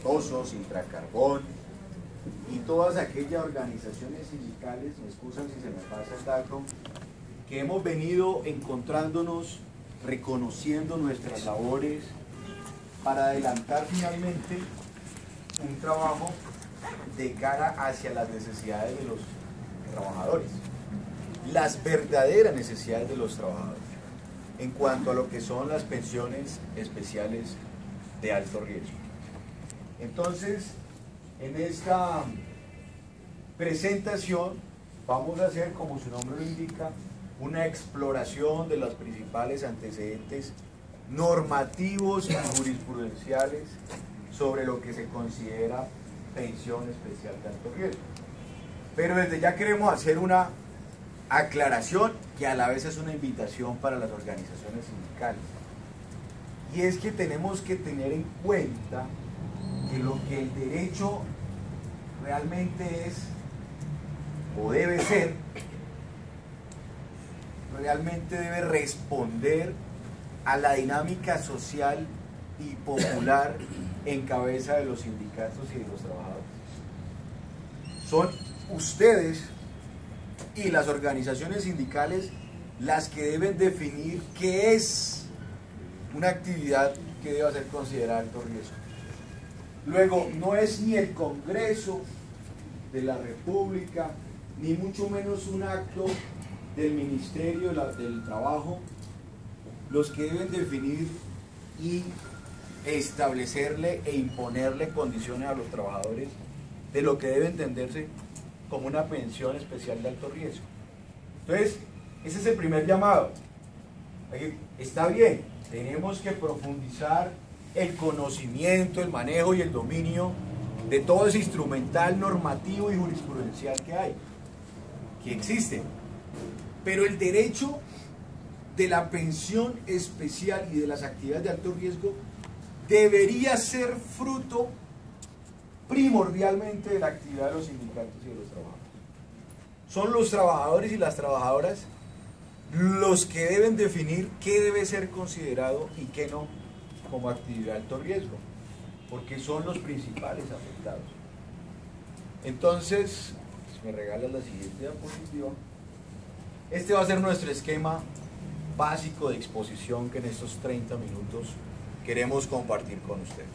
Tosos, Intracarbón y todas aquellas organizaciones sindicales, me excusan si se me pasa el dato, que hemos venido encontrándonos, reconociendo nuestras labores para adelantar finalmente un trabajo de cara hacia las necesidades de los trabajadores, las verdaderas necesidades de los trabajadores, en cuanto a lo que son las pensiones especiales de alto riesgo. Entonces, en esta presentación vamos a hacer, como su nombre lo indica, una exploración de los principales antecedentes normativos y jurisprudenciales sobre lo que se considera pensión especial de alto riesgo. Pero desde ya queremos hacer una aclaración que a la vez es una invitación para las organizaciones sindicales. Y es que tenemos que tener en cuenta que lo que el derecho realmente es o debe ser, realmente debe responder a la dinámica social y popular en cabeza de los sindicatos y de los trabajadores. Son ustedes y las organizaciones sindicales las que deben definir qué es una actividad que deba ser considerada alto riesgo. Luego, no es ni el Congreso de la República, ni mucho menos un acto del Ministerio del Trabajo, los que deben definir y establecerle e imponerle condiciones a los trabajadores de lo que debe entenderse como una pensión especial de alto riesgo. Entonces, ese es el primer llamado. Está bien, tenemos que profundizar el conocimiento, el manejo y el dominio de todo ese instrumental normativo y jurisprudencial que existe. Pero el derecho de la pensión especial y de las actividades de alto riesgo debería ser fruto primordialmente de la actividad de los sindicatos y de los trabajadores. Son los trabajadores y las trabajadoras los que deben definir qué debe ser considerado y qué no como actividad de alto riesgo, porque son los principales afectados. Entonces, si me regalas la siguiente diapositiva, este va a ser nuestro esquema básico de exposición que en estos 30 minutos queremos compartir con ustedes.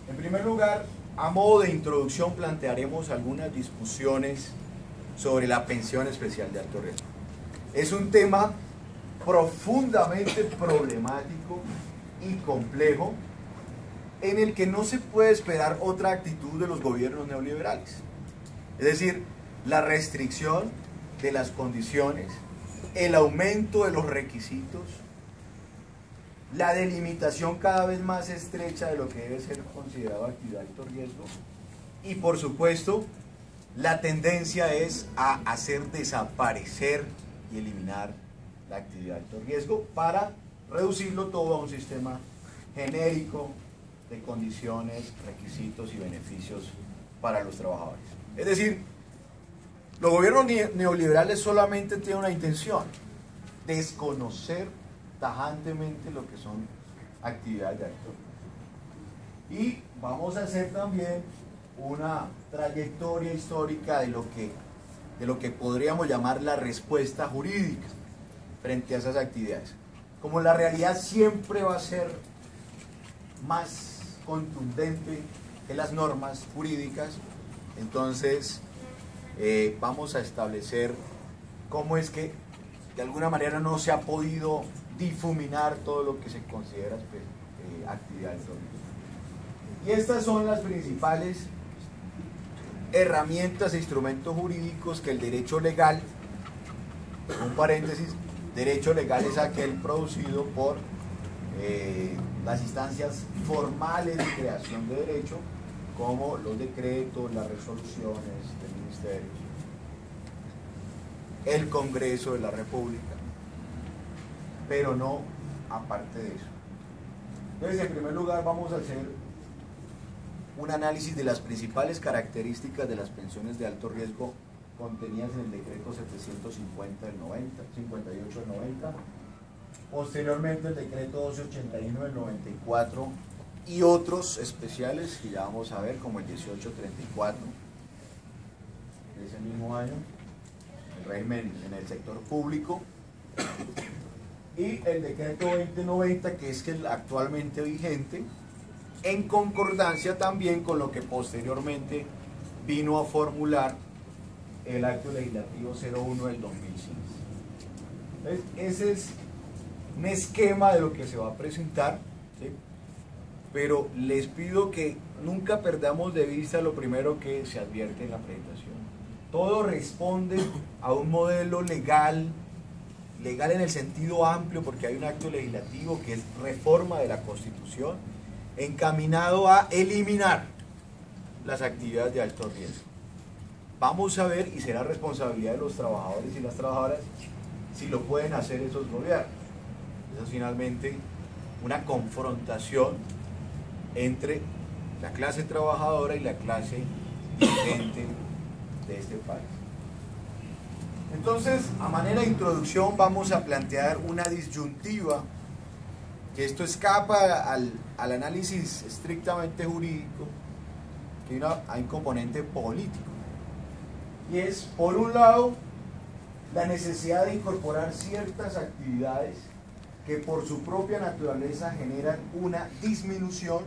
En primer lugar, a modo de introducción plantearemos algunas discusiones sobre la pensión especial de alto riesgo. Es un tema profundamente problemático y complejo en el que no se puede esperar otra actitud de los gobiernos neoliberales. Es decir, la restricción de las condiciones, el aumento de los requisitos, la delimitación cada vez más estrecha de lo que debe ser considerado actividad de alto riesgo y, por supuesto, la tendencia es a hacer desaparecer y eliminar la actividad de alto riesgo para reducirlo todo a un sistema genérico de condiciones, requisitos y beneficios para los trabajadores. Es decir, los gobiernos neoliberales solamente tienen una intención: desconocer tajantemente lo que son actividades de alto riesgo. Y vamos a hacer también una trayectoria histórica de lo que podríamos llamar la respuesta jurídica frente a esas actividades. Como la realidad siempre va a ser más contundente que las normas jurídicas, entonces vamos a establecer cómo es que de alguna manera no se ha podido difuminar todo lo que se considera actividad de alto riesgo. Y estas son las principales herramientas e instrumentos jurídicos que el derecho legal, un paréntesis, derecho legal es aquel producido por las instancias formales de creación de derecho, como los decretos, las resoluciones del ministerio, el Congreso de la República, pero no aparte de eso. Entonces, en primer lugar, vamos a hacer un análisis de las principales características de las pensiones de alto riesgo contenidas en el decreto 750 del 90, 58 del 90, posteriormente el decreto 1281 del 94 y otros especiales que ya vamos a ver, como el 1834 de ese mismo año, el régimen en el sector público, y el decreto 2090, que es el actualmente vigente, en concordancia también con lo que posteriormente vino a formular el acto legislativo 01 del 2005. Entonces, ese es un esquema de lo que se va a presentar, ¿sí? Pero les pido que nunca perdamos de vista lo primero que se advierte en la presentación. Todo responde a un modelo legal en el sentido amplio, porque hay un acto legislativo que es reforma de la Constitución, encaminado a eliminar las actividades de alto riesgo. Vamos a ver, y será responsabilidad de los trabajadores y las trabajadoras, si lo pueden hacer esos gobiernos. Eso es finalmente una confrontación entre la clase trabajadora y la clase dirigente de este país. Entonces, a manera de introducción, vamos a plantear una disyuntiva, que esto escapa al análisis estrictamente jurídico, que hay un componente político. Y es, por un lado, la necesidad de incorporar ciertas actividades que por su propia naturaleza generan una disminución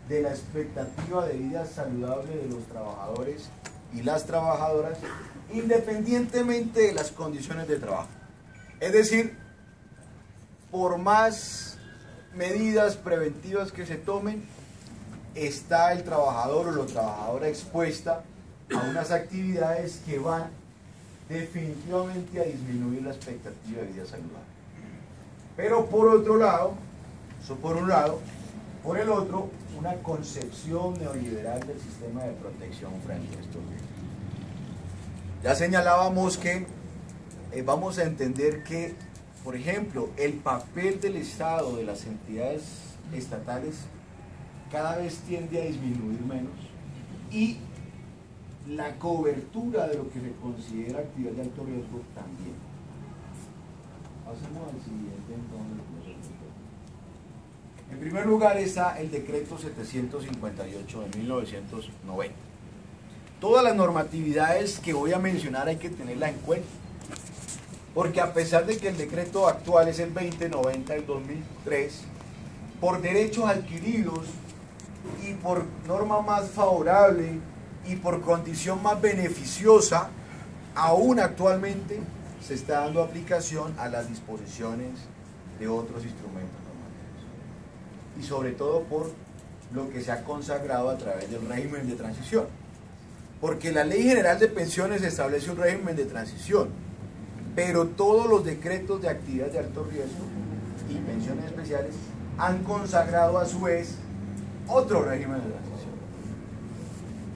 de la expectativa de vida saludable de los trabajadores y las trabajadoras, independientemente de las condiciones de trabajo. Es decir, por más medidas preventivas que se tomen, está el trabajador o la trabajadora expuesta a unas actividades que van definitivamente a disminuir la expectativa de vida saludable. Pero por otro lado, eso por un lado, por el otro, una concepción neoliberal del sistema de protección frente a estos riesgos. Ya señalábamos que vamos a entender que, por ejemplo, el papel del Estado, de las entidades estatales, cada vez tiende a disminuir menos, y la cobertura de lo que se considera actividad de alto riesgo también. Pasemos al siguiente entonces. En primer lugar está el decreto 758 de 1990. Todas las normatividades que voy a mencionar hay que tenerlas en cuenta, porque a pesar de que el decreto actual es el 2090 del 2003, por derechos adquiridos y por norma más favorable y por condición más beneficiosa, aún actualmente se está dando aplicación a las disposiciones de otros instrumentos normativos, y sobre todo por lo que se ha consagrado a través del régimen de transición, porque la Ley General de Pensiones establece un régimen de transición, pero todos los decretos de actividad de alto riesgo y pensiones especiales han consagrado a su vez otro régimen de transición.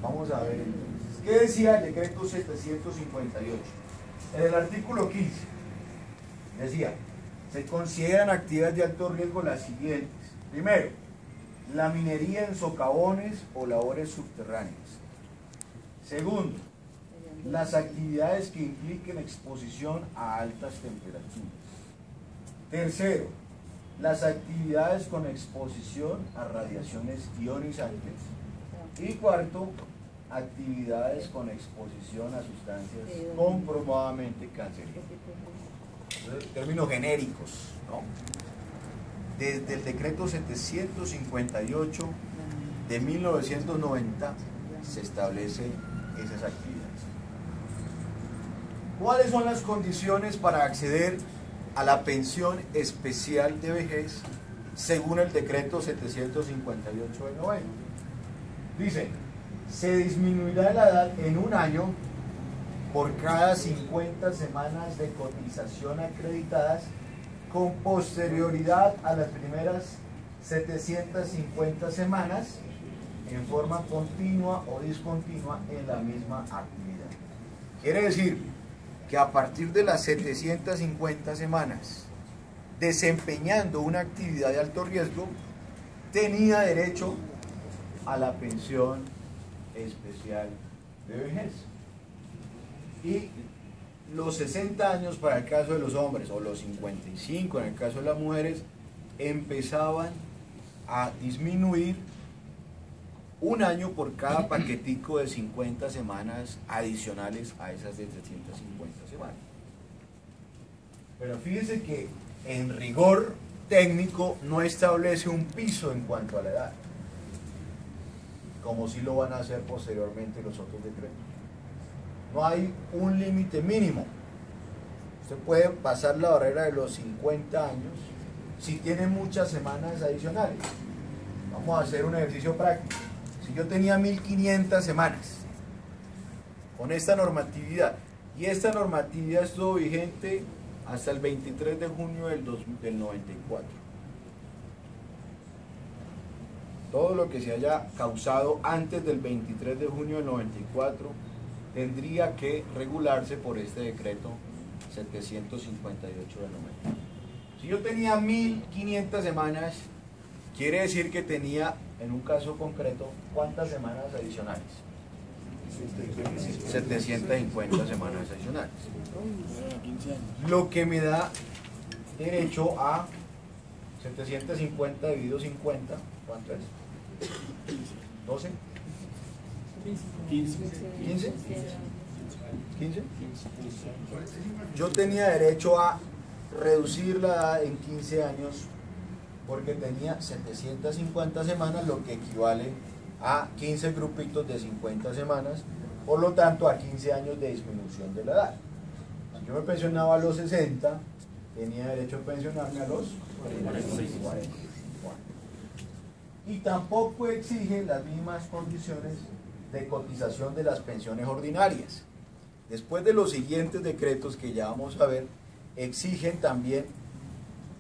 Vamos a ver entonces, ¿qué decía el decreto 758? En el artículo 15 decía: se consideran actividades de alto riesgo las siguientes. Primero, la minería en socavones o labores subterráneas. Segundo, las actividades que impliquen exposición a altas temperaturas. Tercero, las actividades con exposición a radiaciones ionizantes. Y cuarto, actividades con exposición a sustancias comprobadamente cancerígenas. Términos genéricos, ¿no? Desde el decreto 758 de 1990 se establecen esas actividades. ¿Cuáles son las condiciones para acceder a la pensión especial de vejez según el decreto 758 del 90? Dice: se disminuirá la edad en un año por cada 50 semanas de cotización acreditadas con posterioridad a las primeras 750 semanas en forma continua o discontinua en la misma actividad. Quiere decir que a partir de las 750 semanas desempeñando una actividad de alto riesgo, tenía derecho a la pensión especial de vejez. Y los 60 años para el caso de los hombres, o los 55 en el caso de las mujeres, empezaban a disminuir un año por cada paquetico de 50 semanas adicionales a esas de 350 semanas. Pero fíjense que en rigor técnico no establece un piso en cuanto a la edad, como si lo van a hacer posteriormente los otros decretos. No hay un límite mínimo. Usted puede pasar la barrera de los 50 años si tiene muchas semanas adicionales. Vamos a hacer un ejercicio práctico. Si yo tenía 1500 semanas con esta normatividad, y esta normatividad estuvo vigente hasta el 23 de junio del 94. Todo lo que se haya causado antes del 23 de junio del 94 tendría que regularse por este decreto 758 del 90. Si yo tenía 1500 semanas, quiere decir que tenía, en un caso concreto, ¿cuántas semanas adicionales? 750 semanas adicionales. Lo que me da derecho a 750 dividido 50, ¿cuánto es? 12, 15, 15, 15. Yo tenía derecho a reducir la edad en 15 años porque tenía 750 semanas, lo que equivale a 15 grupitos de 50 semanas, por lo tanto a 15 años de disminución de la edad. Si yo me pensionaba a los 60, tenía derecho a pensionarme a los 40. Y tampoco exige las mismas condiciones de cotización de las pensiones ordinarias. Después de los siguientes decretos que ya vamos a ver, exigen también,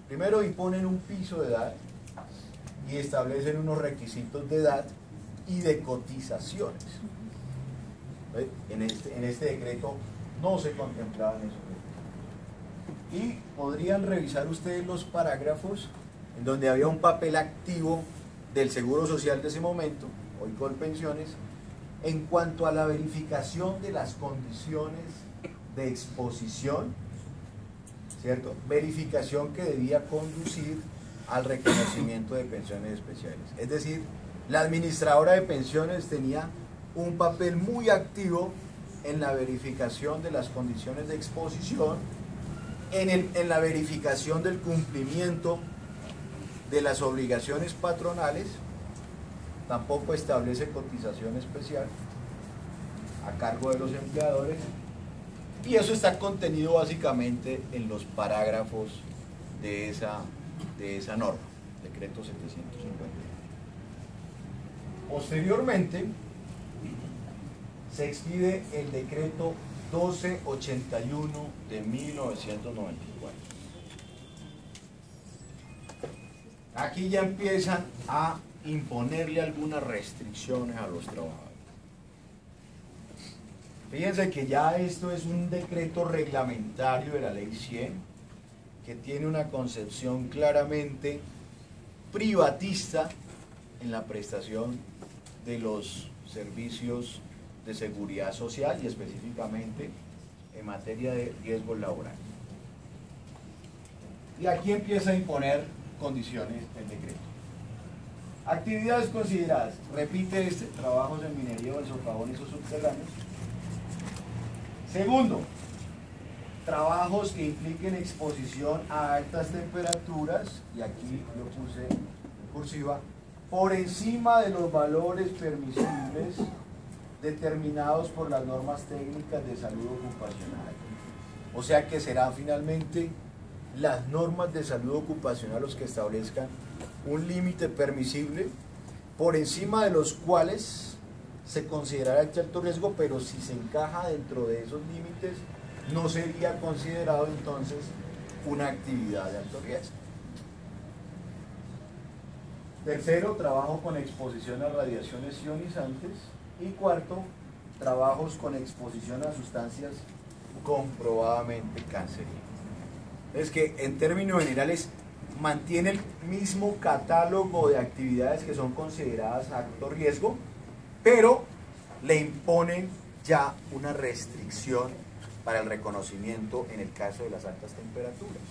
primero imponen un piso de edad y establecen unos requisitos de edad y de cotizaciones. En este decreto no se contemplaban esos requisitos. Y podrían revisar ustedes los parágrafos en donde había un papel activo del Seguro Social de ese momento, hoy Colpensiones, en cuanto a la verificación de las condiciones de exposición, ¿cierto? Verificación que debía conducir al reconocimiento de pensiones especiales. Es decir, la administradora de pensiones tenía un papel muy activo en la verificación de las condiciones de exposición, en la verificación del cumplimiento de las obligaciones patronales. Tampoco establece cotización especial a cargo de los empleadores, y eso está contenido básicamente en los parágrafos de esa norma, decreto 750. Posteriormente se expide el decreto 1281 de 1994. Aquí ya empiezan a imponerle algunas restricciones a los trabajadores. Fíjense que ya esto es un decreto reglamentario de la ley 100 que tiene una concepción claramente privatista en la prestación de los servicios de seguridad social y específicamente en materia de riesgos laborales. Y aquí empieza a imponer condiciones el decreto. Actividades consideradas, repite trabajos en minería o en socavones o subterráneos. Segundo, trabajos que impliquen exposición a altas temperaturas, y aquí lo puse en cursiva, por encima de los valores permisibles determinados por las normas técnicas de salud ocupacional. O sea que serán finalmente las normas de salud ocupacional los que establezcan un límite permisible por encima de los cuales se considerará de alto riesgo, pero si se encaja dentro de esos límites no sería considerado entonces una actividad de alto riesgo. Tercero, trabajo con exposición a radiaciones ionizantes. Y cuarto, trabajos con exposición a sustancias comprobadamente cancerígenas. Es que en términos generales mantiene el mismo catálogo de actividades que son consideradas alto riesgo, pero le imponen ya una restricción para el reconocimiento en el caso de las altas temperaturas.